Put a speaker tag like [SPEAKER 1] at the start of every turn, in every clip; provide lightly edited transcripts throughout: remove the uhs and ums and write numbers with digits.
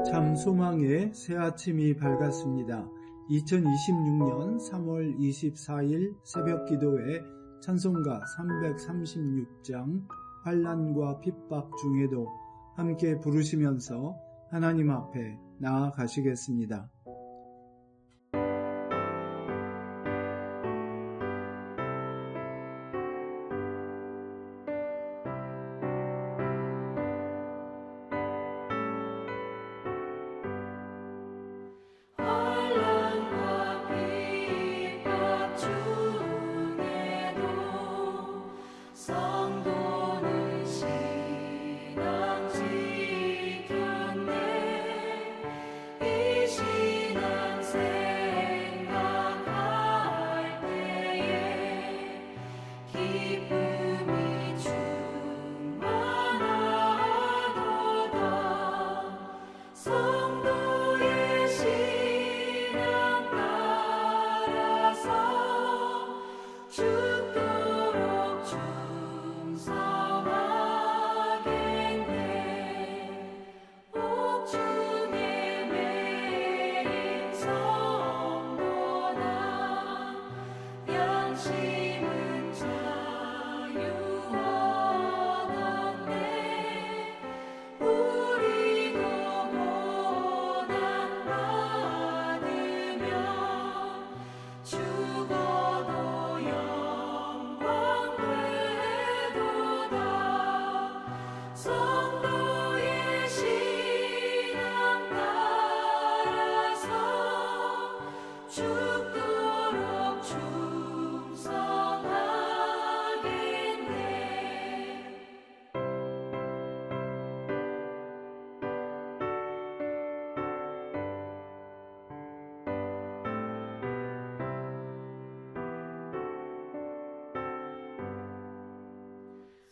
[SPEAKER 1] 참 소망의 새 아침이 밝았습니다. 2026년 3월 24일 새벽 기도회 찬송가 336장 환난과 핍박 중에도 함께 부르시면서 하나님 앞에 나아가시겠습니다.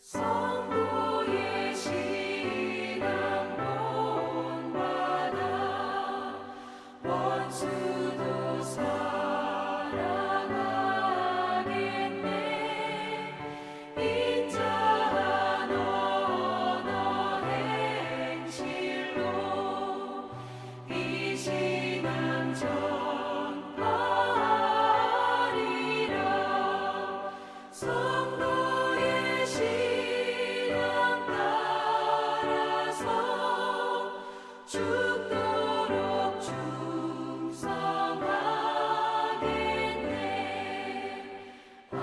[SPEAKER 2] 성도의 신앙 본받아 원수도 사랑하겠네. 인자한 언어 행실로 이 신앙 전파하리라. 성도의 신앙 따라서 죽도록 충성하겠네. 아멘.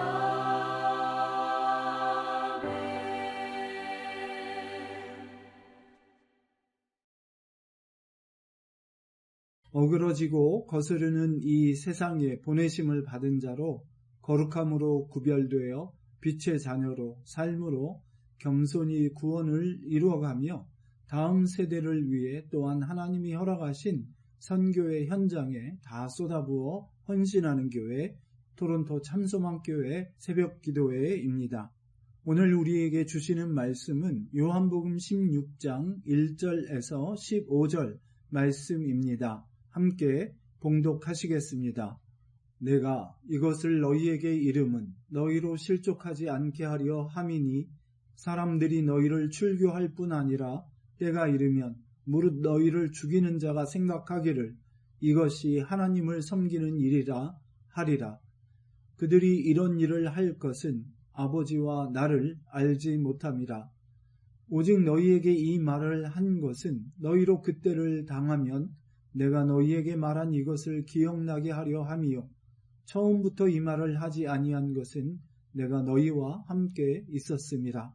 [SPEAKER 1] 어그러지고 거스르는 이 세상에 보내심을 받은 자로 거룩함으로 구별되어 빛의 자녀로 삶으로 겸손히 구원을 이루어가며 다음 세대를 위해 또한 하나님이 허락하신 선교의 현장에 다 쏟아부어 헌신하는 교회 토론토 참소망교회 새벽 기도회입니다. 오늘 우리에게 주시는 말씀은 요한복음 16장 1절에서 15절 말씀입니다. 함께 봉독하시겠습니다. 내가 이것을 너희에게 이름은 너희로 실족하지 않게 하려 함이니 사람들이 너희를 출교할 뿐 아니라 때가 이르면 무릇 너희를 죽이는 자가 생각하기를 이것이 하나님을 섬기는 일이라 하리라. 그들이 이런 일을 할 것은 아버지와 나를 알지 못함이라. 오직 너희에게 이 말을 한 것은 너희로 그때를 당하면 내가 너희에게 말한 이것을 기억나게 하려 함이요 처음부터 이 말을 하지 아니한 것은 내가 너희와 함께 있었음이라.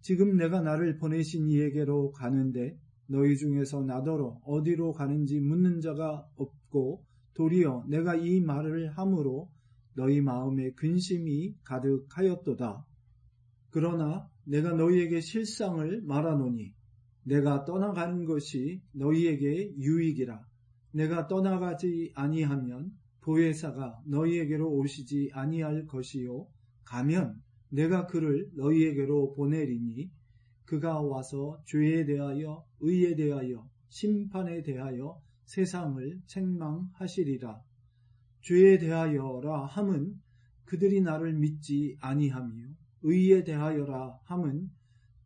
[SPEAKER 1] 지금 내가 나를 보내신 이에게로 가는데 너희 중에서 나더러 어디로 가는지 묻는 자가 없고 도리어 내가 이 말을 함으로 너희 마음에 근심이 가득하였도다. 그러나 내가 너희에게 실상을 말하노니 내가 떠나가는 것이 너희에게 유익이라. 내가 떠나가지 아니하면 보혜사가 너희에게로 오시지 아니할 것이요 가면 내가 그를 너희에게로 보내리니 그가 와서 죄에 대하여 의에 대하여 심판에 대하여 세상을 책망하시리라. 죄에 대하여라 함은 그들이 나를 믿지 아니하며 의에 대하여라 함은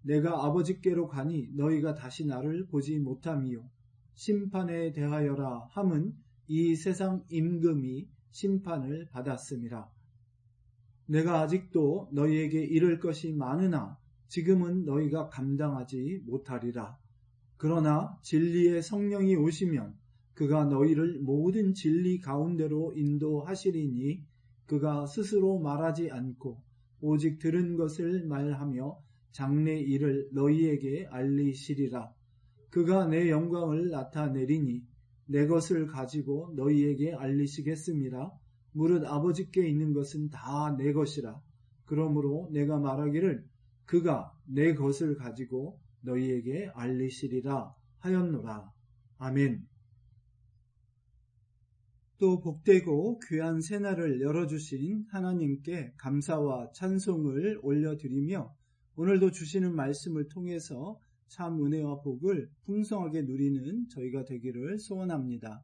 [SPEAKER 1] 내가 아버지께로 가니 너희가 다시 나를 보지 못하미요 심판에 대하여라 함은 이 세상 임금이 심판을 받았음이라. 내가 아직도 너희에게 이를 것이 많으나 지금은 너희가 감당하지 못하리라. 그러나 진리의 성령이 오시면 그가 너희를 모든 진리 가운데로 인도하시리니 그가 스스로 말하지 않고 오직 들은 것을 말하며 장래 일을 너희에게 알리시리라. 그가 내 영광을 나타내리니 내 것을 가지고 너희에게 알리시겠음이라. 무릇 아버지께 있는 것은 다 내 것이라. 그러므로 내가 말하기를 그가 내 것을 가지고 너희에게 알리시리라 하였노라. 아멘. 또 복되고 귀한 새날을 열어주신 하나님께 감사와 찬송을 올려드리며 오늘도 주시는 말씀을 통해서 참 은혜와 복을 풍성하게 누리는 저희가 되기를 소원합니다.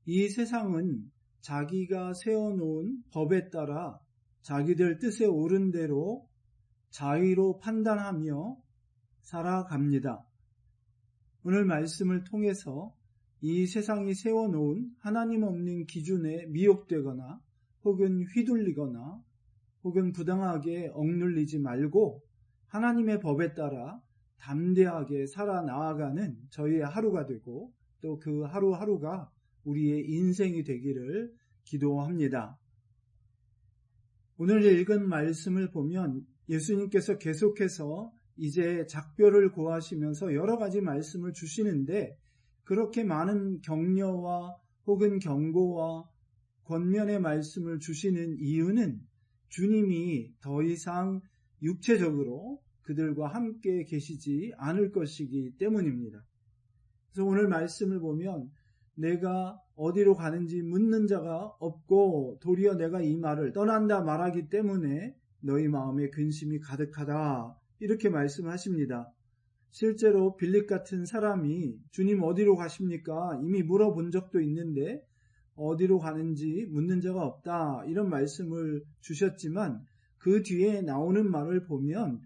[SPEAKER 1] 이 세상은 자기가 세워놓은 법에 따라 자기들 뜻에 옳은 대로 자의로 판단하며 살아갑니다. 오늘 말씀을 통해서 이 세상이 세워놓은 하나님 없는 기준에 미혹되거나 혹은 휘둘리거나 혹은 부당하게 억눌리지 말고 하나님의 법에 따라 담대하게 살아나아가는 저희의 하루가 되고 또 그 하루하루가 우리의 인생이 되기를 기도합니다. 오늘 읽은 말씀을 보면 예수님께서 계속해서 이제 작별을 고하시면서 여러 가지 말씀을 주시는데 그렇게 많은 격려와 혹은 경고와 권면의 말씀을 주시는 이유는 주님이 더 이상 육체적으로 그들과 함께 계시지 않을 것이기 때문입니다. 그래서 오늘 말씀을 보면 내가 어디로 가는지 묻는 자가 없고 도리어 내가 이 말을 떠난다 말하기 때문에 너희 마음에 근심이 가득하다 이렇게 말씀하십니다. 실제로 빌립 같은 사람이 주님 어디로 가십니까? 이미 물어본 적도 있는데 어디로 가는지 묻는 자가 없다 이런 말씀을 주셨지만 그 뒤에 나오는 말을 보면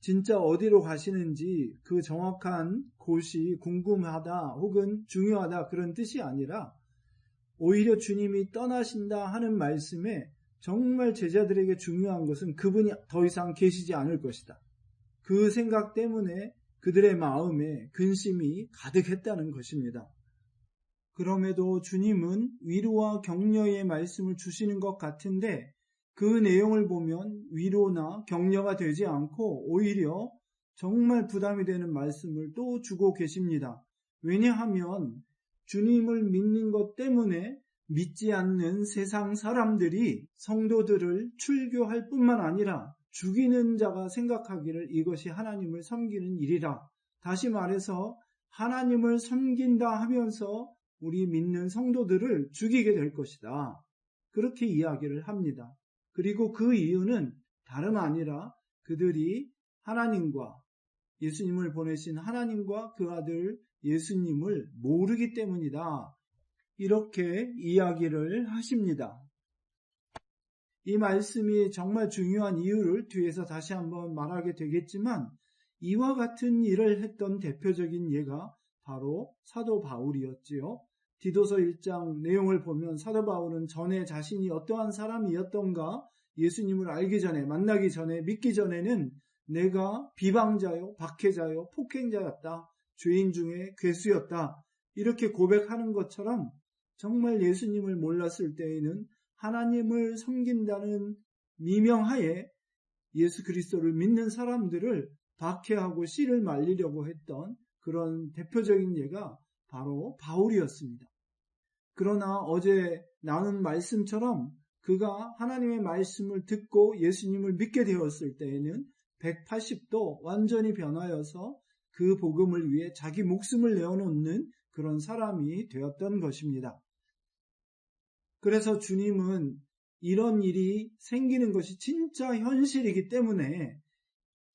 [SPEAKER 1] 진짜 어디로 가시는지 그 정확한 곳이 궁금하다 혹은 중요하다 그런 뜻이 아니라 오히려 주님이 떠나신다 하는 말씀에 정말 제자들에게 중요한 것은 그분이 더 이상 계시지 않을 것이다. 그 생각 때문에 그들의 마음에 근심이 가득했다는 것입니다. 그럼에도 주님은 위로와 격려의 말씀을 주시는 것 같은데 그 내용을 보면 위로나 격려가 되지 않고 오히려 정말 부담이 되는 말씀을 또 주고 계십니다. 왜냐하면 주님을 믿는 것 때문에 믿지 않는 세상 사람들이 성도들을 출교할 뿐만 아니라 죽이는 자가 생각하기를 이것이 하나님을 섬기는 일이라. 다시 말해서 하나님을 섬긴다 하면서 우리 믿는 성도들을 죽이게 될 것이다. 그렇게 이야기를 합니다. 그리고 그 이유는 다름 아니라 그들이 하나님과 예수님을 보내신 하나님과 그 아들 예수님을 모르기 때문이다. 이렇게 이야기를 하십니다. 이 말씀이 정말 중요한 이유를 뒤에서 다시 한번 말하게 되겠지만 이와 같은 일을 했던 대표적인 예가 바로 사도 바울이었지요. 디도서 1장 내용을 보면 사도 바울은 전에 자신이 어떠한 사람이었던가 예수님을 알기 전에 만나기 전에 믿기 전에는 내가 비방자요 박해자요 폭행자였다. 죄인 중에 괴수였다. 이렇게 고백하는 것처럼 정말 예수님을 몰랐을 때에는 하나님을 섬긴다는 미명하에 예수 그리스도를 믿는 사람들을 박해하고 씨를 말리려고 했던 그런 대표적인 예가 바로 바울이었습니다. 그러나 어제 나눈 말씀처럼 그가 하나님의 말씀을 듣고 예수님을 믿게 되었을 때에는 180도 완전히 변하여서 그 복음을 위해 자기 목숨을 내어놓는 그런 사람이 되었던 것입니다. 그래서 주님은 이런 일이 생기는 것이 진짜 현실이기 때문에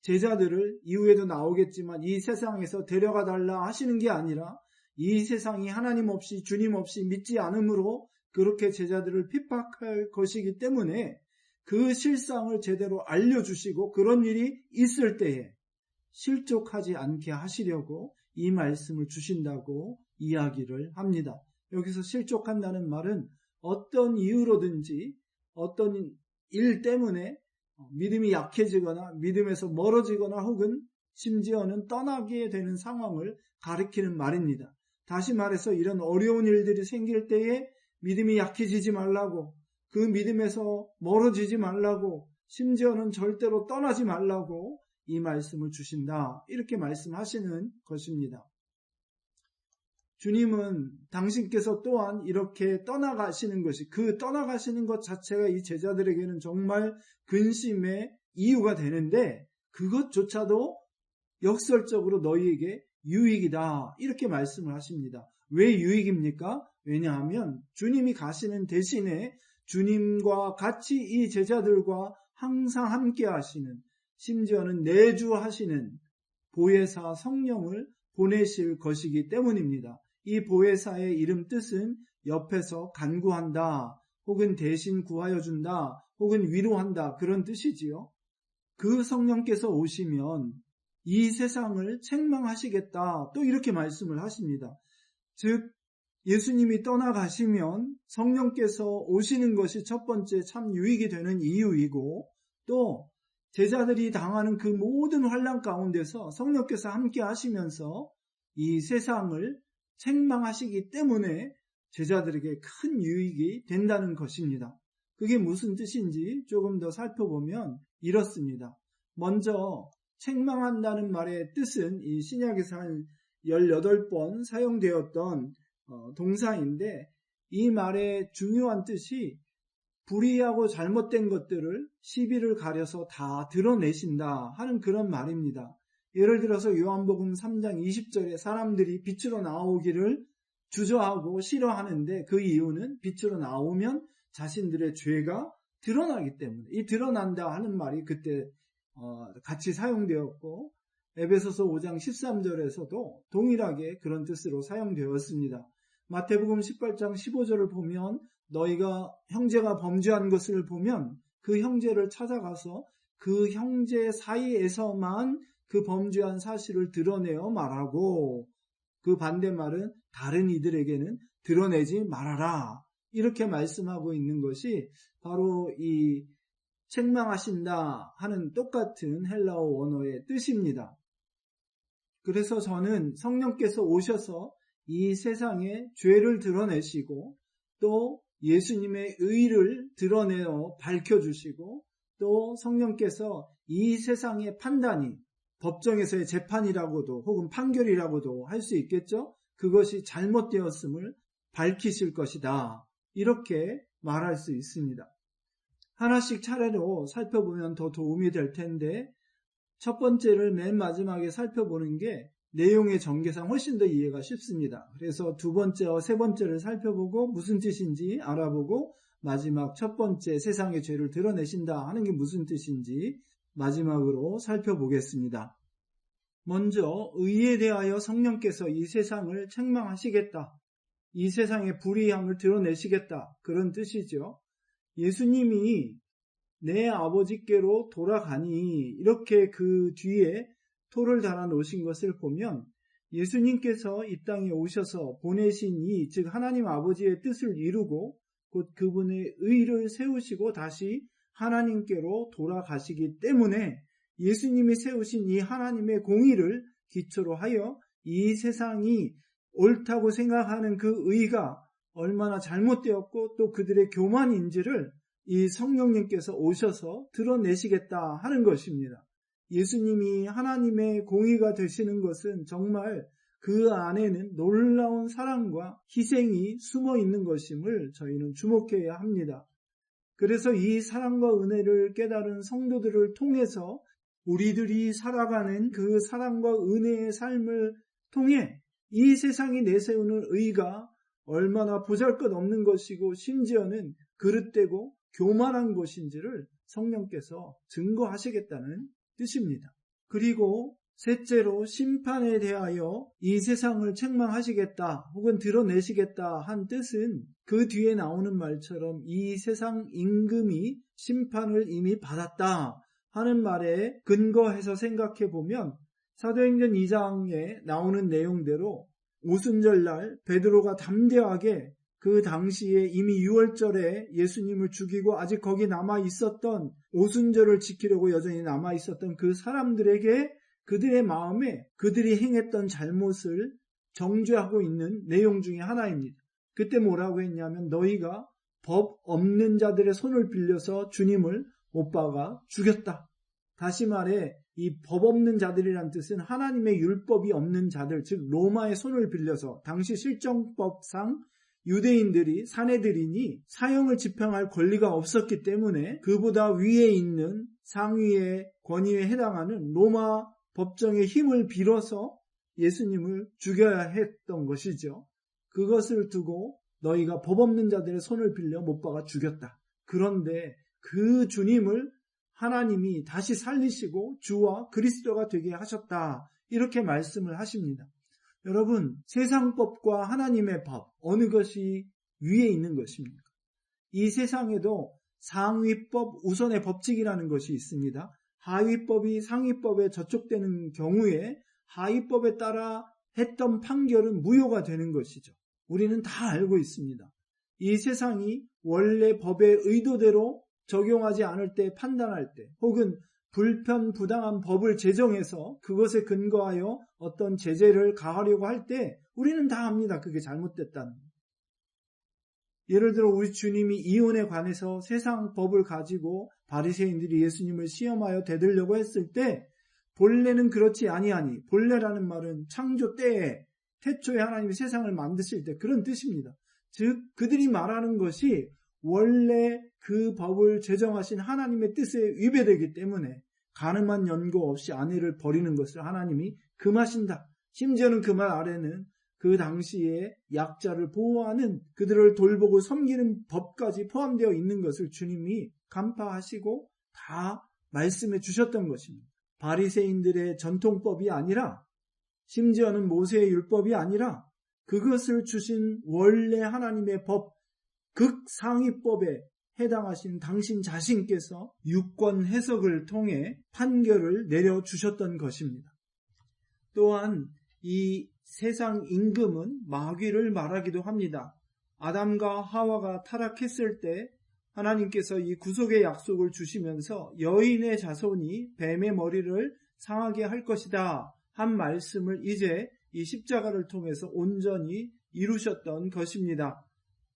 [SPEAKER 1] 제자들을 이후에도 나오겠지만 이 세상에서 데려가 달라 하시는 게 아니라 이 세상이 하나님 없이 주님 없이 믿지 않으므로 그렇게 제자들을 핍박할 것이기 때문에 그 실상을 제대로 알려주시고 그런 일이 있을 때에 실족하지 않게 하시려고 이 말씀을 주신다고 이야기를 합니다. 여기서 실족한다는 말은 어떤 이유로든지 어떤 일 때문에 믿음이 약해지거나 믿음에서 멀어지거나 혹은 심지어는 떠나게 되는 상황을 가리키는 말입니다. 다시 말해서 이런 어려운 일들이 생길 때에 믿음이 약해지지 말라고, 그 믿음에서 멀어지지 말라고, 심지어는 절대로 떠나지 말라고 이 말씀을 주신다. 이렇게 말씀하시는 것입니다. 주님은 당신께서 또한 이렇게 떠나가시는 것이, 그 떠나가시는 것 자체가 이 제자들에게는 정말 근심의 이유가 되는데 그것조차도 역설적으로 너희에게 유익이다. 이렇게 말씀을 하십니다. 왜 유익입니까? 왜냐하면 주님이 가시는 대신에 주님과 같이 이 제자들과 항상 함께 하시는, 심지어는 내주하시는 보혜사 성령을 보내실 것이기 때문입니다. 이 보혜사의 이름 뜻은 옆에서 간구한다, 혹은 대신 구하여 준다, 혹은 위로한다, 그런 뜻이지요. 그 성령께서 오시면 이 세상을 책망하시겠다, 또 이렇게 말씀을 하십니다. 즉 예수님이 떠나가시면 성령께서 오시는 것이 첫 번째 참 유익이 되는 이유이고, 또 제자들이 당하는 그 모든 환난 가운데서 성령께서 함께 하시면서 이 세상을 책망하시기 때문에 제자들에게 큰 유익이 된다는 것입니다. 그게 무슨 뜻인지 조금 더 살펴보면 이렇습니다. 먼저 책망한다는 말의 뜻은 이 신약에서 한 18번 사용되었던 동사인데, 이 말의 중요한 뜻이 불의하고 잘못된 것들을 시비를 가려서 다 드러내신다 하는 그런 말입니다. 예를 들어서 요한복음 3장 20절에 사람들이 빛으로 나오기를 주저하고 싫어하는데 그 이유는 빛으로 나오면 자신들의 죄가 드러나기 때문에, 이 드러난다 하는 말이 그때 같이 사용되었고, 에베소서 5장 13절에서도 동일하게 그런 뜻으로 사용되었습니다. 마태복음 18장 15절을 보면 너희가 형제가 범죄한 것을 보면 그 형제를 찾아가서 그 형제 사이에서만 그 범죄한 사실을 드러내어 말하고, 그 반대말은 다른 이들에게는 드러내지 말아라, 이렇게 말씀하고 있는 것이 바로 이 책망하신다 하는 똑같은 헬라어 원어의 뜻입니다. 그래서 저는 성령께서 오셔서 이 세상의 죄를 드러내시고 또 예수님의 의를 드러내어 밝혀주시고, 또 성령께서 이 세상의 판단이 법정에서의 재판이라고도 혹은 판결이라고도 할 수 있겠죠. 그것이 잘못되었음을 밝히실 것이다, 이렇게 말할 수 있습니다. 하나씩 차례로 살펴보면 더 도움이 될 텐데, 첫 번째를 맨 마지막에 살펴보는 게 내용의 전개상 훨씬 더 이해가 쉽습니다. 그래서 두 번째와 세 번째를 살펴보고 무슨 뜻인지 알아보고, 마지막 첫 번째 세상의 죄를 드러내신다 하는 게 무슨 뜻인지 마지막으로 살펴보겠습니다. 먼저 의에 대하여 성령께서 이 세상을 책망하시겠다, 이 세상의 불의함을 드러내시겠다, 그런 뜻이죠. 예수님이 내 아버지께로 돌아가니, 이렇게 그 뒤에 토를 달아 놓으신 것을 보면 예수님께서 이 땅에 오셔서 보내신 이, 즉 하나님 아버지의 뜻을 이루고 곧 그분의 의를 세우시고 다시 하나님께로 돌아가시기 때문에 예수님이 세우신 이 하나님의 공의를 기초로 하여 이 세상이 옳다고 생각하는 그 의가 얼마나 잘못되었고 또 그들의 교만인지를 이 성령님께서 오셔서 드러내시겠다 하는 것입니다. 예수님이 하나님의 공의가 되시는 것은 정말 그 안에는 놀라운 사랑과 희생이 숨어 있는 것임을 저희는 주목해야 합니다. 그래서 이 사랑과 은혜를 깨달은 성도들을 통해서 우리들이 살아가는 그 사랑과 은혜의 삶을 통해 이 세상이 내세우는 의가 얼마나 보잘것없는 것이고 심지어는 그릇되고 교만한 것인지를 성령께서 증거하시겠다는 뜻입니다. 그리고 셋째로 심판에 대하여 이 세상을 책망하시겠다 혹은 드러내시겠다 한 뜻은 그 뒤에 나오는 말처럼 이 세상 임금이 심판을 이미 받았다 하는 말에 근거해서 생각해 보면 사도행전 2장에 나오는 내용대로 오순절날 베드로가 담대하게 그 당시에 이미 6월절에 예수님을 죽이고 아직 거기 남아 있었던, 오순절을 지키려고 여전히 남아 있었던 그 사람들에게 그들의 마음에 그들이 행했던 잘못을 정죄하고 있는 내용 중에 하나입니다. 그때 뭐라고 했냐면, 너희가 법 없는 자들의 손을 빌려서 주님을 못 박아 죽였다. 다시 말해 이 법 없는 자들이란 뜻은 하나님의 율법이 없는 자들, 즉 로마의 손을 빌려서, 당시 실정법상 유대인들이 사내들이니 사형을 집행할 권리가 없었기 때문에 그보다 위에 있는 상위의 권위에 해당하는 로마 법정의 힘을 빌어서 예수님을 죽여야 했던 것이죠. 그것을 두고 너희가 법 없는 자들의 손을 빌려 못 박아 죽였다. 그런데 그 주님을 하나님이 다시 살리시고 주와 그리스도가 되게 하셨다. 이렇게 말씀을 하십니다. 여러분, 세상법과 하나님의 법, 어느 것이 위에 있는 것입니까? 이 세상에도 상위법, 우선의 법칙이라는 것이 있습니다. 하위법이 상위법에 저촉되는 경우에 하위법에 따라 했던 판결은 무효가 되는 것이죠. 우리는 다 알고 있습니다. 이 세상이 원래 법의 의도대로 적용하지 않을 때, 판단할 때, 혹은 불편부당한 법을 제정해서 그것에 근거하여 어떤 제재를 가하려고 할 때 우리는 다 압니다. 그게 잘못됐다는 거. 예를 들어 우리 주님이 이혼에 관해서 세상 법을 가지고 바리새인들이 예수님을 시험하여 대들려고 했을 때 본래는 그렇지 아니하니, 본래라는 말은 창조 때에 태초에 하나님이 세상을 만드실 때 그런 뜻입니다. 즉 그들이 말하는 것이 원래 그 법을 제정하신 하나님의 뜻에 위배되기 때문에 가늠한 연고 없이 아내를 버리는 것을 하나님이 금하신다. 심지어는 그 말 아래는 그 당시에 약자를 보호하는, 그들을 돌보고 섬기는 법까지 포함되어 있는 것을 주님이 간파하시고 다 말씀해 주셨던 것입니다. 바리새인들의 전통법이 아니라, 심지어는 모세의 율법이 아니라 그것을 주신 원래 하나님의 법, 극상위법에 해당하신 당신 자신께서 유권 해석을 통해 판결을 내려주셨던 것입니다. 또한 이 세상 임금은 마귀를 말하기도 합니다. 아담과 하와가 타락했을 때 하나님께서 이 구속의 약속을 주시면서 여인의 자손이 뱀의 머리를 상하게 할 것이다 한 말씀을 이제 이 십자가를 통해서 온전히 이루셨던 것입니다.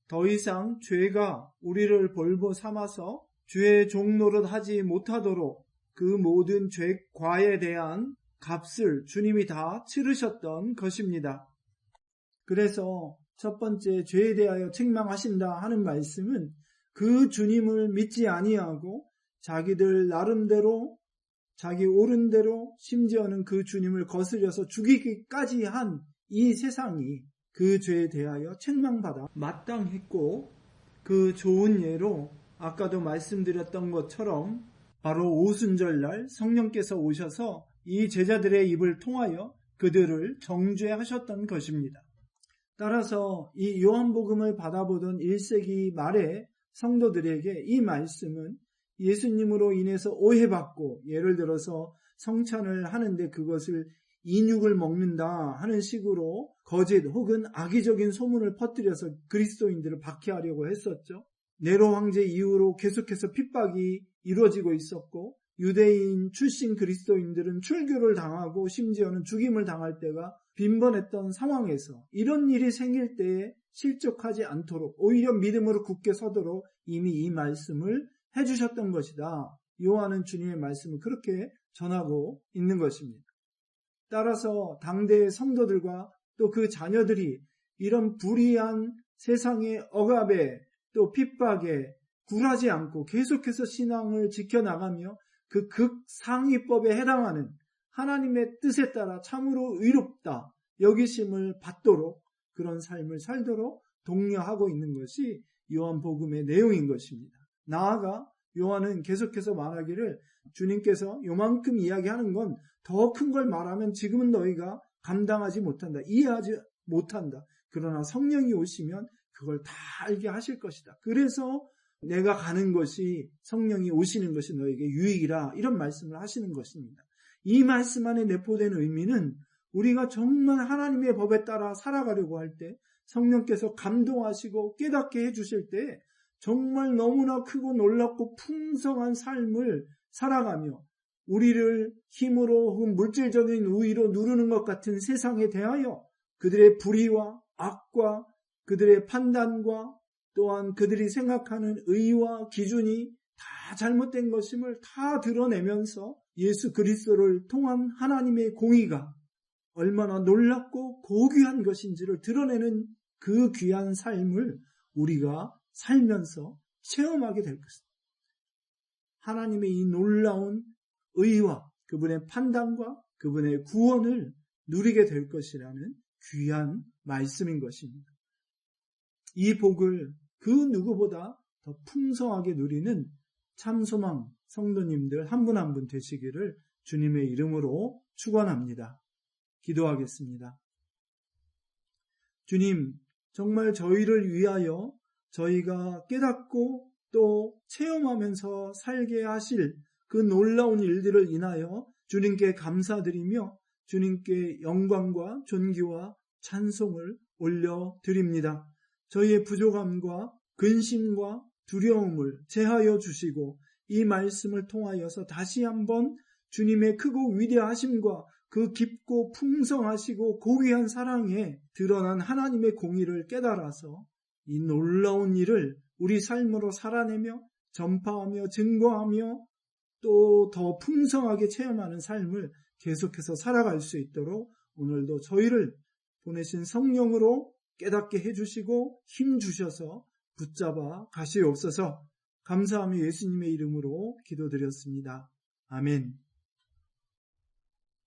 [SPEAKER 1] 더 이상 죄가 우리를 벌보 삼아서 죄의 종노릇 하지 못하도록 그 모든 죄과에 대한 값을 주님이 다 치르셨던 것입니다. 그래서 첫 번째, 죄에 대하여 책망하신다 하는 말씀은 그 주님을 믿지 아니하고 자기들 나름대로, 자기 옳은 대로, 심지어는 그 주님을 거스려서 죽이기까지 한 이 세상이 그 죄에 대하여 책망받아 마땅했고, 그 좋은 예로 아까도 말씀드렸던 것처럼 바로 오순절날 성령께서 오셔서 이 제자들의 입을 통하여 그들을 정죄하셨던 것입니다. 따라서 이 요한복음을 받아보던 1세기 말의 성도들에게 이 말씀은 예수님으로 인해서 오해받고, 예를 들어서 성찬을 하는데 그것을 인육을 먹는다 하는 식으로 거짓 혹은 악의적인 소문을 퍼뜨려서 그리스도인들을 박해하려고 했었죠. 네로 황제 이후로 계속해서 핍박이 이루어지고 있었고, 유대인 출신 그리스도인들은 출교를 당하고 심지어는 죽임을 당할 때가 빈번했던 상황에서 이런 일이 생길 때에 실족하지 않도록 오히려 믿음으로 굳게 서도록 이미 이 말씀을 해주셨던 것이다. 요한은 주님의 말씀을 그렇게 전하고 있는 것입니다. 따라서 당대의 성도들과 또 그 자녀들이 이런 불의한 세상의 억압에 또 핍박에 굴하지 않고 계속해서 신앙을 지켜나가며 그 극상위법에 해당하는 하나님의 뜻에 따라 참으로 의롭다 여기심을 받도록, 그런 삶을 살도록 독려하고 있는 것이 요한복음의 내용인 것입니다. 나아가 요한은 계속해서 말하기를, 주님께서 요만큼 이야기하는 건 더 큰 걸 말하면 지금은 너희가 감당하지 못한다, 이해하지 못한다. 그러나 성령이 오시면 그걸 다 알게 하실 것이다. 그래서 내가 가는 것이, 성령이 오시는 것이 너에게 유익이라, 이런 말씀을 하시는 것입니다. 이 말씀 안에 내포된 의미는 우리가 정말 하나님의 법에 따라 살아가려고 할 때 성령께서 감동하시고 깨닫게 해주실 때 정말 너무나 크고 놀랍고 풍성한 삶을 살아가며 우리를 힘으로 혹은 물질적인 우위로 누르는 것 같은 세상에 대하여 그들의 불의와 악과 그들의 판단과 또한 그들이 생각하는 의와 기준이 다 잘못된 것임을 다 드러내면서 예수 그리스도를 통한 하나님의 공의가 얼마나 놀랍고 고귀한 것인지를 드러내는 그 귀한 삶을 우리가 살면서 체험하게 될 것입니다. 하나님의 이 놀라운 의와 그분의 판단과 그분의 구원을 누리게 될 것이라는 귀한 말씀인 것입니다. 이 복을 그 누구보다 더 풍성하게 누리는 참소망 성도님들 한 분 한 분 되시기를 주님의 이름으로 축원합니다. 기도하겠습니다. 주님, 정말 저희를 위하여 저희가 깨닫고 또 체험하면서 살게 하실 그 놀라운 일들을 인하여 주님께 감사드리며 주님께 영광과 존귀와 찬송을 올려드립니다. 저희의 부족함과 근심과 두려움을 제하여 주시고 이 말씀을 통하여서 다시 한번 주님의 크고 위대하심과 그 깊고 풍성하시고 고귀한 사랑에 드러난 하나님의 공의를 깨달아서 이 놀라운 일을 우리 삶으로 살아내며 전파하며 증거하며 또 더 풍성하게 체험하는 삶을 계속해서 살아갈 수 있도록 오늘도 저희를 보내신 성령으로 깨닫게 해주시고 힘 주셔서 붙잡아 가시옵소서. 감사하며 예수님의 이름으로 기도드렸습니다. 아멘.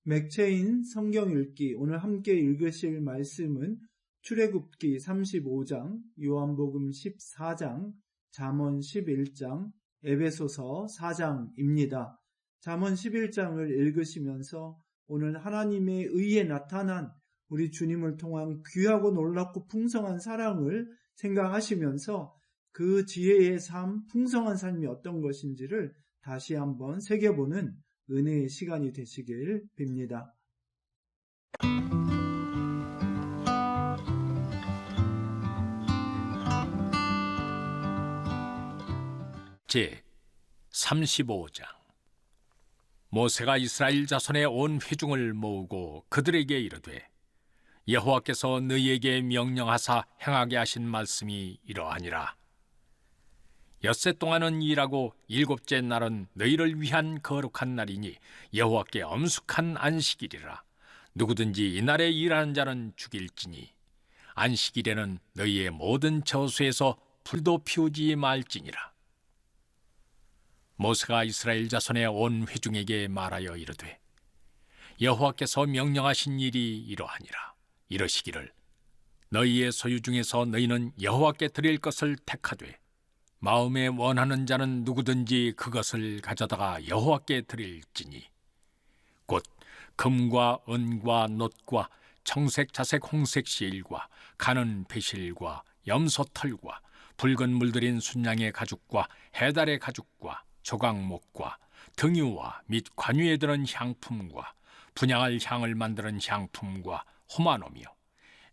[SPEAKER 1] 맥체인 성경 읽기, 오늘 함께 읽으실 말씀은 출애굽기 35장, 요한복음 14장, 잠언 11장, 에베소서 4장입니다. 잠언 11장을 읽으시면서 오늘 하나님의 의에 나타난 우리 주님을 통한 귀하고 놀랍고 풍성한 사랑을 생각하시면서 그 지혜의 삶, 풍성한 삶이 어떤 것인지를 다시 한번 새겨보는 은혜의 시간이 되시길 빕니다.
[SPEAKER 3] 제 35장. 모세가 이스라엘 자손의 온 회중을 모으고 그들에게 이르되 여호와께서 너희에게 명령하사 행하게 하신 말씀이 이러하니라. 엿새 동안은 일하고 일곱째 날은 너희를 위한 거룩한 날이니 여호와께 엄숙한 안식일이라. 누구든지 이날에 일하는 자는 죽일지니 안식일에는 너희의 모든 저수에서 불도 피우지 말지니라. 모세가 이스라엘 자손의 온 회중에게 말하여 이르되 여호와께서 명령하신 일이 이러하니라. 이러시기를 너희의 소유 중에서 너희는 여호와께 드릴 것을 택하되 마음에 원하는 자는 누구든지 그것을 가져다가 여호와께 드릴지니 곧 금과 은과 놋과 청색 자색 홍색 실과 가는 배실과 염소털과 붉은 물들인 순양의 가죽과 해달의 가죽과 조각목과 등유와 및 관유에 드는 향품과 분향할 향을 만드는 향품과 호마노며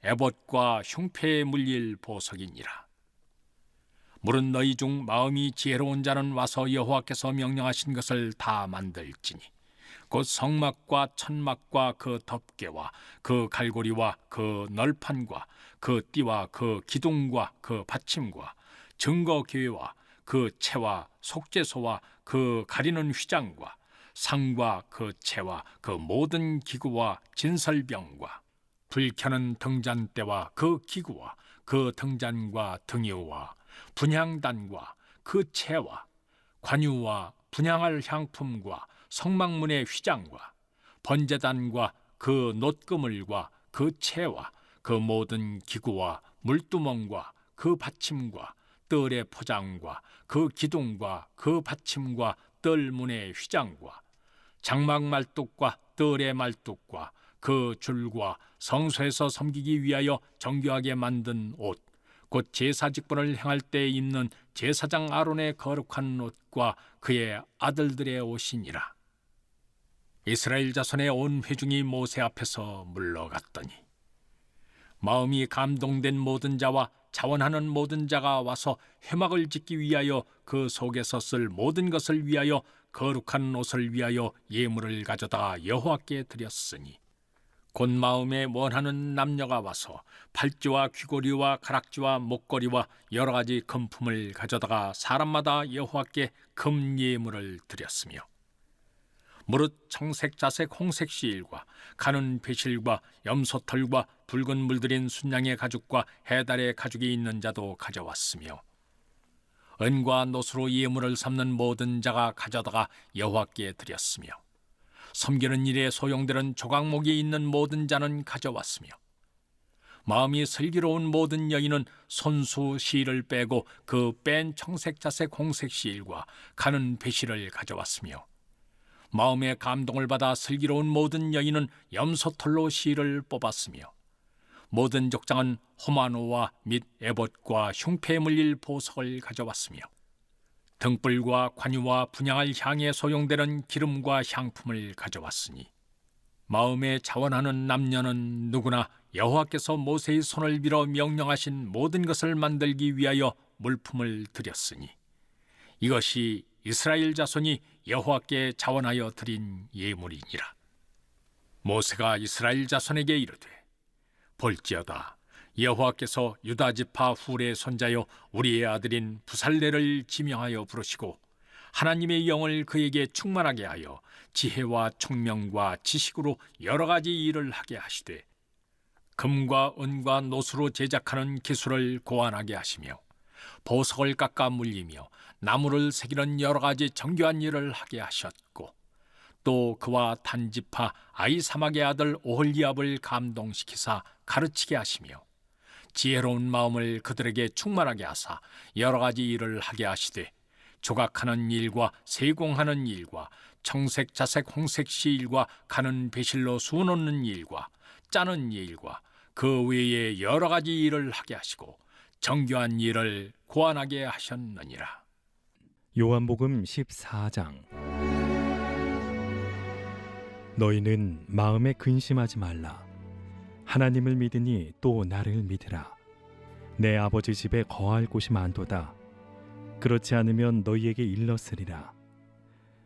[SPEAKER 3] 에봇과 흉패에 물릴 보석이니라. 물은 너희 중 마음이 지혜로운 자는 와서 여호와께서 명령하신 것을 다 만들지니 곧 성막과 천막과 그 덮개와 그 갈고리와 그 널판과 그 띠와 그 기둥과 그 받침과 증거궤와 그 채와 속죄소와 그 가리는 휘장과 상과 그 채와 그 모든 기구와 진설병과 불 켜는 등잔대와 그 기구와 그 등잔과 등유와 분향단과 그 채와 관유와 분향할 향품과 성막문의 휘장과 번제단과 그 놋그물과 그 채와 그 모든 기구와 물두멍과 그 받침과 뜰의 포장과 그 기둥과 그 받침과 뜰문의 휘장과 장막 말뚝과 뜰의 말뚝과 그 줄과 성소에서 섬기기 위하여 정교하게 만든 옷, 곧 제사 직분을 행할 때 입는 제사장 아론의 거룩한 옷과 그의 아들들의 옷이니라. 이스라엘 자손의 온 회중이 모세 앞에서 물러갔더니 마음이 감동된 모든 자와 자원하는 모든 자가 와서 회막을 짓기 위하여 그 속에서 쓸 모든 것을 위하여 거룩한 옷을 위하여 예물을 가져다 여호와께 드렸으니 곧 마음에 원하는 남녀가 와서 팔찌와 귀고리와 가락지와 목걸이와 여러 가지 금품을 가져다가 사람마다 여호와께 금 예물을 드렸으며 무릇 청색, 자색, 홍색 시일과 가는 배실과 염소털과 붉은 물들인 순양의 가죽과 해달의 가죽이 있는 자도 가져왔으며 은과 노수로 예물을 삼는 모든 자가 가져다가 여호와께 드렸으며 섬기는 일에 소용되는 조각목이 있는 모든 자는 가져왔으며 마음이 슬기로운 모든 여인은 손수 시일을 빼고 그 뺀 청색, 자색, 홍색 시일과 가는 배실을 가져왔으며 마음의 감동을 받아 슬기로운 모든 여인은 염소털로 실을 뽑았으며 모든 족장은 호마노와 및 에봇과 흉패에 물릴 보석을 가져왔으며 등불과 관유와 분향할 향에 소용되는 기름과 향품을 가져왔으니 마음에 자원하는 남녀는 누구나 여호와께서 모세의 손을 빌어 명령하신 모든 것을 만들기 위하여 물품을 드렸으니 이것이 이스라엘 자손이 여호와께 자원하여 드린 예물이니라. 모세가 이스라엘 자손에게 이르되 볼지어다 여호와께서 유다 지파 훌의 손자여 우리의 아들인 부살레를 지명하여 부르시고 하나님의 영을 그에게 충만하게 하여 지혜와 총명과 지식으로 여러 가지 일을 하게 하시되 금과 은과 노수로 제작하는 기술을 고안하게 하시며 보석을 깎아 물리며 나무를 새기는 여러 가지 정교한 일을 하게 하셨고 또 그와 단지파 아이사막의 아들 오홀리압을 감동시키사 가르치게 하시며 지혜로운 마음을 그들에게 충만하게 하사 여러 가지 일을 하게 하시되 조각하는 일과 세공하는 일과 청색, 자색, 홍색 시일과 가는 배실로 수놓는 일과 짜는 일과 그 외에 여러 가지 일을 하게 하시고 정교한 일을 고안하게 하셨느니라.
[SPEAKER 4] 요한복음 14장. 너희는 마음에 근심하지 말라. 하나님을 믿으니 또 나를 믿으라. 내 아버지 집에 거할 곳이 많도다. 그렇지 않으면 너희에게 일렀으리라.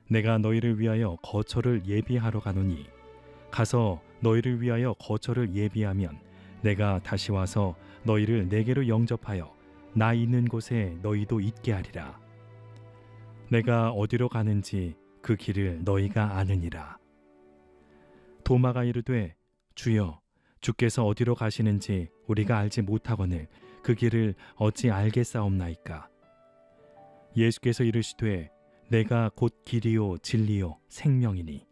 [SPEAKER 4] 내가 너희를 위하여 거처를 예비하러 가노니 가서 너희를 위하여 거처를 예비하면 내가 다시 와서 너희를 내게로 영접하여 나 있는 곳에 너희도 있게 하리라. 내가 어디로 가는지 그 길을 너희가 아느니라. 도마가 이르되 주여 주께서 어디로 가시는지 우리가 알지 못하거늘 그 길을 어찌 알겠사옵나이까. 예수께서 이르시되 내가 곧 길이요 진리요 생명이니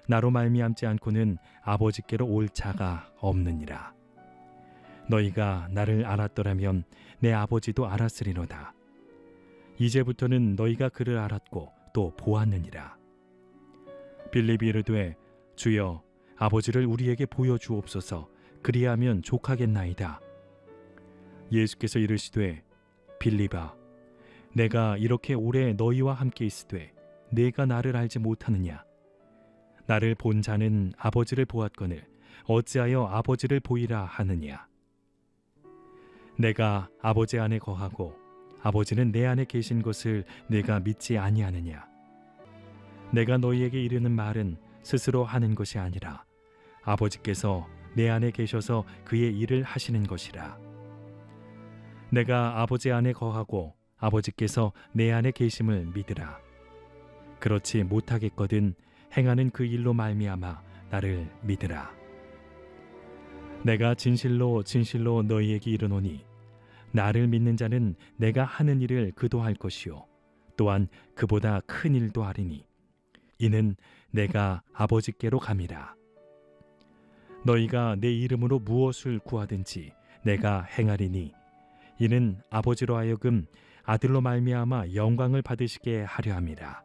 [SPEAKER 4] 나로 말미암지 않고는 아버지께로 올 자가 없느니라. 너희가 나를 알았더라면 내 아버지도 알았으리로다. 이제부터는 너희가 그를 알았고 또 보았느니라. 빌립이 이르되 주여 아버지를 우리에게 보여주옵소서. 그리하면 족하겠나이다. 예수께서 이르시되 빌립아 내가 이렇게 오래 너희와 함께 있으되 내가 나를 알지 못하느냐. 나를 본 자는 아버지를 보았거늘 어찌하여 아버지를 보이라 하느냐. 내가 아버지 안에 거하고 아버지는 내 안에 계신 것을 내가 믿지 아니하느냐. 내가 너희에게 이르는 말은 스스로 하는 것이 아니라 아버지께서 내 안에 계셔서 그의 일을 하시는 것이라. 내가 아버지 안에 거하고 아버지께서 내 안에 계심을 믿으라. 그렇지 못하겠거든 행하는 그 일로 말미암아 나를 믿으라. 내가 진실로 진실로 너희에게 이르노니 나를 믿는 자는 내가 하는 일을 그도 할 것이요 또한 그보다 큰 일도 하리니 이는 내가 아버지께로 감이라. 너희가 내 이름으로 무엇을 구하든지 내가 행하리니 이는 아버지로 하여금 아들로 말미암아 영광을 받으시게 하려 함이라.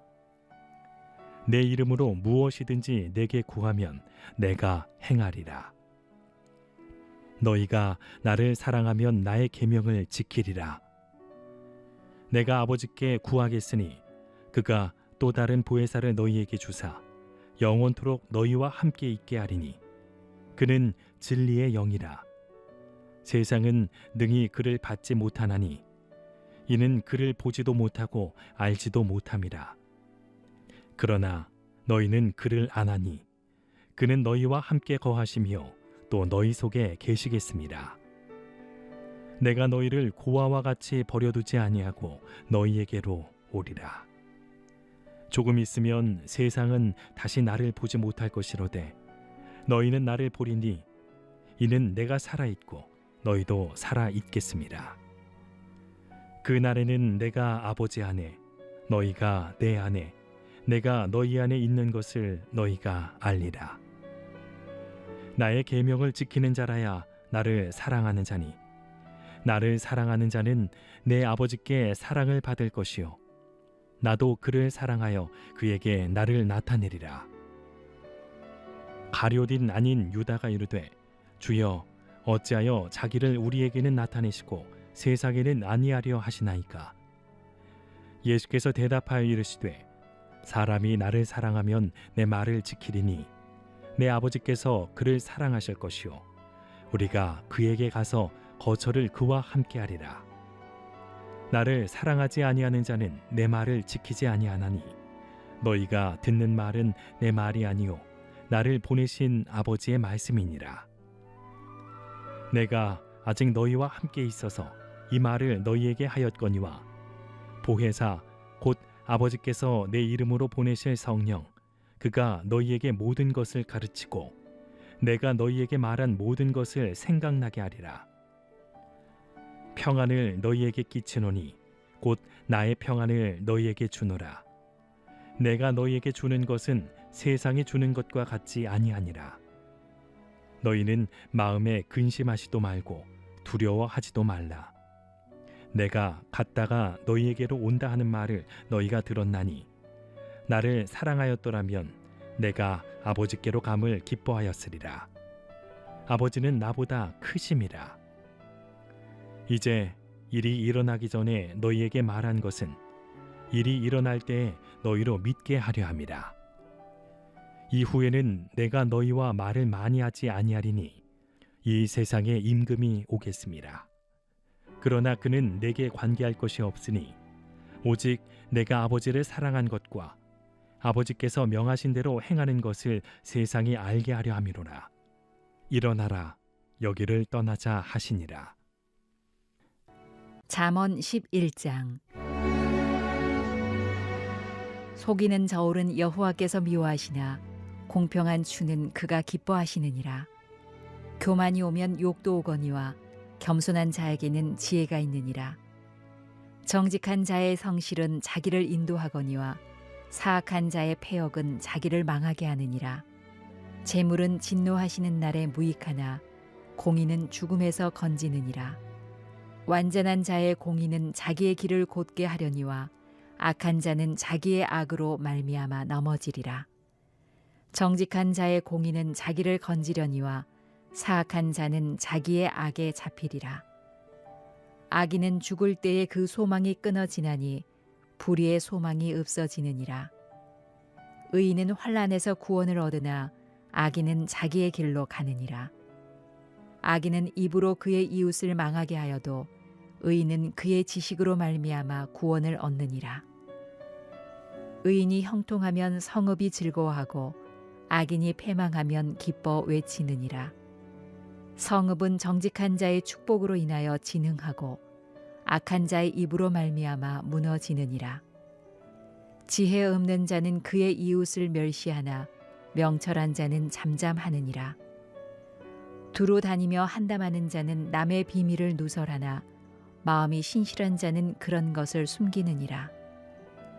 [SPEAKER 4] 내 이름으로 무엇이든지 내게 구하면 내가 행하리라. 너희가 나를 사랑하면 나의 계명을 지키리라. 내가 아버지께 구하겠으니 그가 또 다른 보혜사를 너희에게 주사 영원토록 너희와 함께 있게 하리니 그는 진리의 영이라. 세상은 능히 그를 받지 못하나니 이는 그를 보지도 못하고 알지도 못함이라. 그러나 너희는 그를 아나니 그는 너희와 함께 거하시며 또 너희 속에 계시겠습니다. 내가 너희를 고아와 같이 버려두지 아니하고 너희에게로 오리라. 조금 있으면 세상은 다시 나를 보지 못할 것이로되 너희는 나를 보리니 이는 내가 살아있고 너희도 살아있겠습니다. 그 날에는 내가 아버지 안에 너희가 내 안에 내가 너희 안에 있는 것을 너희가 알리라. 나의 계명을 지키는 자라야 나를 사랑하는 자니 나를 사랑하는 자는 내 아버지께 사랑을 받을 것이요 나도 그를 사랑하여 그에게 나를 나타내리라. 가룟 아닌 유다가 이르되 주여 어찌하여 자기를 우리에게는 나타내시고 세상에는 아니하려 하시나이까. 예수께서 대답하여 이르시되 사람이 나를 사랑하면 내 말을 지키리니 내 아버지께서 그를 사랑하실 것이요 우리가 그에게 가서 거처를 그와 함께 하리라. 나를 사랑하지 아니하는 자는 내 말을 지키지 아니하나니 너희가 듣는 말은 내 말이 아니요 나를 보내신 아버지의 말씀이니라. 내가 아직 너희와 함께 있어서 이 말을 너희에게 하였거니와 보혜사 곧 아버지께서 내 이름으로 보내실 성령 그가 너희에게 모든 것을 가르치고 내가 너희에게 말한 모든 것을 생각나게 하리라. 평안을 너희에게 끼치노니 곧 나의 평안을 너희에게 주노라. 내가 너희에게 주는 것은 세상이 주는 것과 같지 아니하니라. 너희는 마음에 근심하지도 말고 두려워하지도 말라. 내가 갔다가 너희에게로 온다 하는 말을 너희가 들었나니 나를 사랑하였더라면 내가 아버지께로 감을 기뻐하였으리라. 아버지는 나보다 크심이라. 이제 일이 일어나기 전에 너희에게 말한 것은 일이 일어날 때에 너희로 믿게 하려 함이라. 이후에는 내가 너희와 말을 많이 하지 아니하리니 이 세상에 임금이 오겠습니다. 그러나 그는 내게 관계할 것이 없으니 오직 내가 아버지를 사랑한 것과 아버지께서 명하신 대로 행하는 것을 세상이 알게 하려 함이로라. 일어나라 여기를 떠나자 하시니라.
[SPEAKER 5] 잠언 11장. 속이는 저울은 여호와께서 미워하시나 공평한 추는 그가 기뻐하시느니라. 교만이 오면 욕도 오거니와 겸손한 자에게는 지혜가 있느니라. 정직한 자의 성실은 자기를 인도하거니와 사악한 자의 패역은 자기를 망하게 하느니라. 재물은 진노하시는 날에 무익하나 공의는 죽음에서 건지느니라. 완전한 자의 공의는 자기의 길을 곧게 하려니와 악한 자는 자기의 악으로 말미암아 넘어지리라. 정직한 자의 공의는 자기를 건지려니와 사악한 자는 자기의 악에 잡히리라. 악인은 죽을 때에 그 소망이 끊어지나니 불의의 소망이 없어지느니라. 의인은 환난에서 구원을 얻으나 악인은 자기의 길로 가느니라. 악인은 입으로 그의 이웃을 망하게 하여도 의인은 그의 지식으로 말미암아 구원을 얻느니라. 의인이 형통하면 성읍이 즐거워하고 악인이 패망하면 기뻐 외치느니라. 성읍은 정직한 자의 축복으로 인하여 진흥하고 악한 자의 입으로 말미암아 무너지느니라. 지혜 없는 자는 그의 이웃을 멸시하나 명철한 자는 잠잠하느니라. 두루 다니며 한담하는 자는 남의 비밀을 누설하나 마음이 신실한 자는 그런 것을 숨기느니라.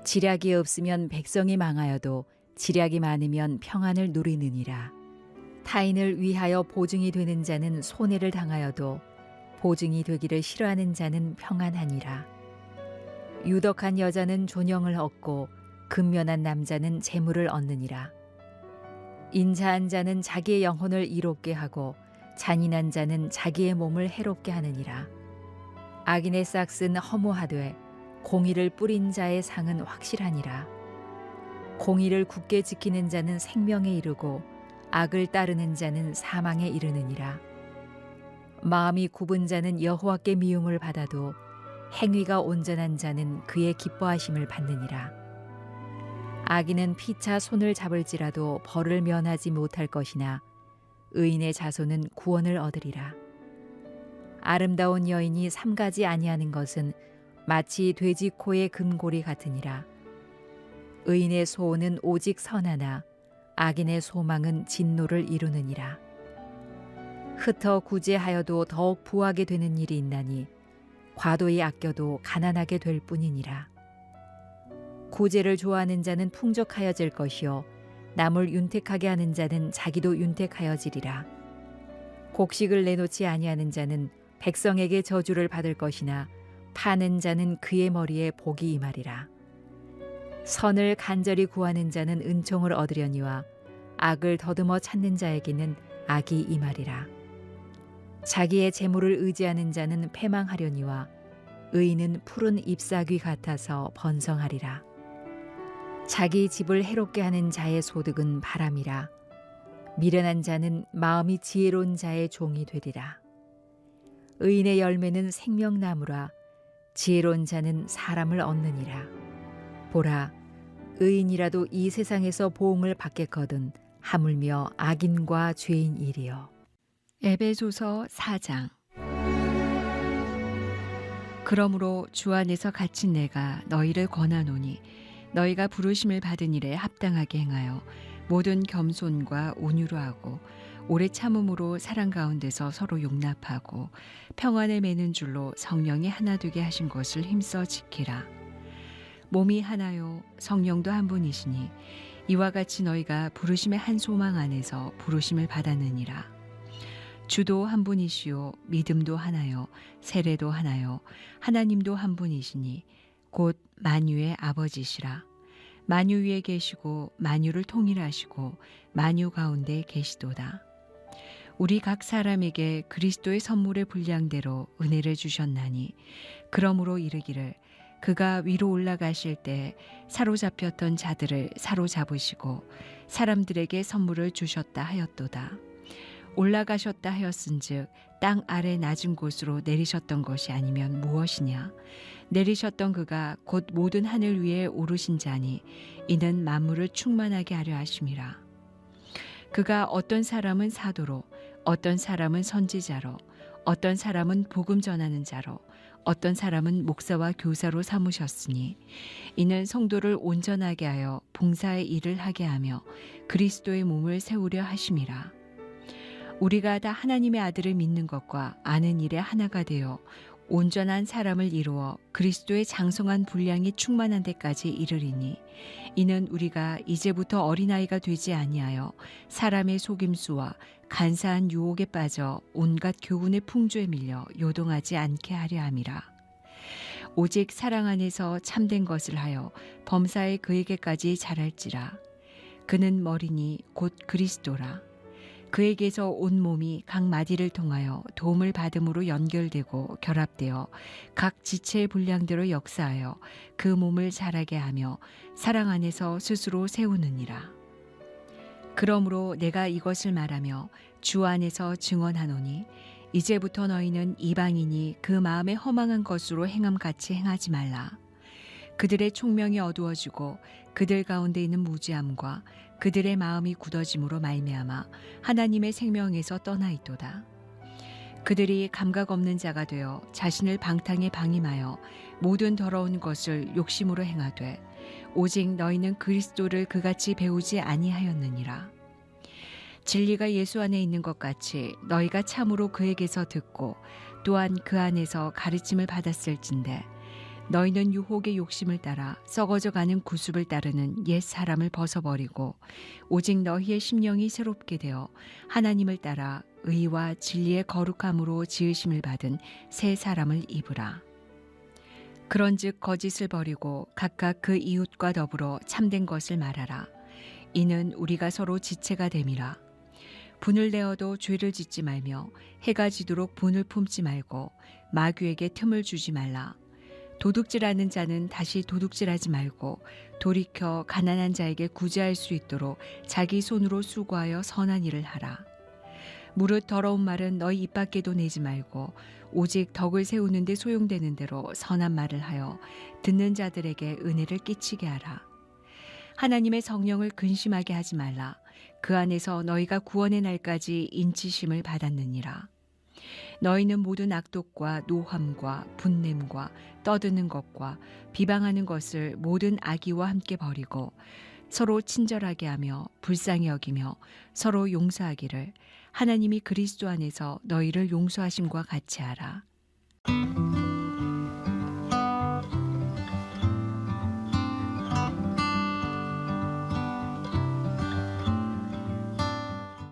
[SPEAKER 5] 지략이 없으면 백성이 망하여도 지략이 많으면 평안을 누리느니라. 타인을 위하여 보증이 되는 자는 손해를 당하여도 보증이 되기를 싫어하는 자는 평안하니라. 유덕한 여자는 존영을 얻고 근면한 남자는 재물을 얻느니라. 인자한 자는 자기의 영혼을 이롭게 하고 잔인한 자는 자기의 몸을 해롭게 하느니라. 악인의 싹은 허무하되 공의를 뿌린 자의 상은 확실하니라. 공의를 굳게 지키는 자는 생명에 이르고 악을 따르는 자는 사망에 이르느니라. 마음이 굽은 자는 여호와께 미움을 받아도 행위가 온전한 자는 그의 기뻐하심을 받느니라. 악인은 피차 손을 잡을지라도 벌을 면하지 못할 것이나 의인의 자손은 구원을 얻으리라. 아름다운 여인이 삼가지 아니하는 것은 마치 돼지 코의 금고리 같으니라. 의인의 소원은 오직 선하나 악인의 소망은 진노를 이루느니라. 흩어 구제하여도 더욱 부하게 되는 일이 있나니 과도히 아껴도 가난하게 될 뿐이니라. 구제를 좋아하는 자는 풍족하여질 것이요 남을 윤택하게 하는 자는 자기도 윤택하여지리라. 곡식을 내놓지 아니하는 자는 백성에게 저주를 받을 것이나 파는 자는 그의 머리에 복이 임하리라. 선을 간절히 구하는 자는 은총을 얻으려니와 악을 더듬어 찾는 자에게는 악이 임하리라. 자기의 재물을 의지하는 자는 패망하려니와 의인은 푸른 잎사귀 같아서 번성하리라. 자기 집을 해롭게 하는 자의 소득은 바람이라. 미련한 자는 마음이 지혜로운 자의 종이 되리라. 의인의 열매는 생명나무라. 지혜로운 자는 사람을 얻느니라. 보라, 의인이라도 이 세상에서 보응을 받겠거든 하물며 악인과 죄인이리요.
[SPEAKER 6] 에베소서 4장. 그러므로 주 안에서 갇힌 내가 너희를 권하노니 너희가 부르심을 받은 일에 합당하게 행하여 모든 겸손과 온유로 하고 오래 참음으로 사랑 가운데서 서로 용납하고 평안을 매는 줄로 성령이 하나 되게 하신 것을 힘써 지키라. 몸이 하나요 성령도 한 분이시니 이와 같이 너희가 부르심의 한 소망 안에서 부르심을 받았느니라. 주도 한 분이시요 믿음도 하나요 세례도 하나요 하나님도 한 분이시니 곧 만유의 아버지시라. 만유 위에 계시고 만유를 통일하시고 만유 가운데 계시도다. 우리 각 사람에게 그리스도의 선물의 분량대로 은혜를 주셨나니 그러므로 이르기를 그가 위로 올라가실 때 사로잡혔던 자들을 사로잡으시고 사람들에게 선물을 주셨다 하였도다. 올라가셨다 하였은즉 땅 아래 낮은 곳으로 내리셨던 것이 아니면 무엇이냐. 내리셨던 그가 곧 모든 하늘 위에 오르신 자니 이는 만물을 충만하게 하려 하심이라. 그가 어떤 사람은 사도로 어떤 사람은 선지자로 어떤 사람은 복음 전하는 자로 어떤 사람은 목사와 교사로 삼으셨으니 이는 성도를 온전하게 하여 봉사의 일을 하게 하며 그리스도의 몸을 세우려 하심이라. 우리가 다 하나님의 아들을 믿는 것과 아는 일에 하나가 되어 온전한 사람을 이루어 그리스도의 장성한 분량이 충만한 데까지 이르리니 이는 우리가 이제부터 어린아이가 되지 아니하여 사람의 속임수와 간사한 유혹에 빠져 온갖 교훈의 풍조에 밀려 요동하지 않게 하려 함이라. 오직 사랑 안에서 참된 것을 하여 범사에 그에게까지 자랄지라. 그는 머리니 곧 그리스도라. 그에게서 온 몸이 각 마디를 통하여 도움을 받음으로 연결되고 결합되어 각 지체의 분량대로 역사하여 그 몸을 자라게 하며 사랑 안에서 스스로 세우느니라. 그러므로 내가 이것을 말하며 주 안에서 증언하노니 이제부터 너희는 이방인이 그 마음에 허망한 것으로 행함같이 행하지 말라. 그들의 총명이 어두워지고 그들 가운데 있는 무지함과 그들의 마음이 굳어짐으로 말미암아 하나님의 생명에서 떠나 있도다. 그들이 감각 없는 자가 되어 자신을 방탕에 방임하여 모든 더러운 것을 욕심으로 행하되 오직 너희는 그리스도를 그같이 배우지 아니하였느니라. 진리가 예수 안에 있는 것 같이 너희가 참으로 그에게서 듣고 또한 그 안에서 가르침을 받았을진데 너희는 유혹의 욕심을 따라 썩어져가는 구습을 따르는 옛 사람을 벗어버리고 오직 너희의 심령이 새롭게 되어 하나님을 따라 의와 진리의 거룩함으로 지으심을 받은 새 사람을 입으라. 그런즉 거짓을 버리고 각각 그 이웃과 더불어 참된 것을 말하라. 이는 우리가 서로 지체가 됨이라. 분을 내어도 죄를 짓지 말며 해가 지도록 분을 품지 말고 마귀에게 틈을 주지 말라. 도둑질하는 자는 다시 도둑질하지 말고 돌이켜 가난한 자에게 구제할 수 있도록 자기 손으로 수고하여 선한 일을 하라. 무릇 더러운 말은 너희 입 밖에도 내지 말고 오직 덕을 세우는 데 소용되는 대로 선한 말을 하여 듣는 자들에게 은혜를 끼치게 하라. 하나님의 성령을 근심하게 하지 말라. 그 안에서 너희가 구원의 날까지 인치심을 받았느니라. 너희는 모든 악독과 노함과 분냄과 떠드는 것과 비방하는 것을 모든 악의와 함께 버리고 서로 친절하게 하며 불쌍히 여기며 서로 용서하기를 하나님이 그리스도 안에서 너희를 용서하심과 같이 하라.